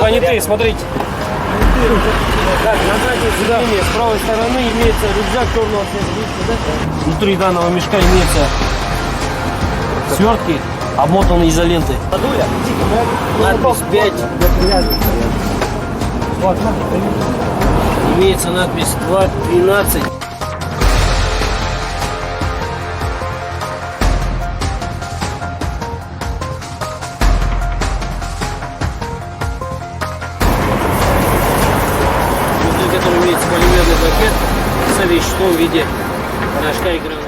понятые, смотрите. Так, на задней сиденье с правой стороны имеется рюкзак черного цвета. Внутри данного мешка имеется свертки, обмотанные изолентой. Надпись 5. Имеется надпись 2.12. Который имеется полимерный пакет с веществом в виде порошка и гранулы.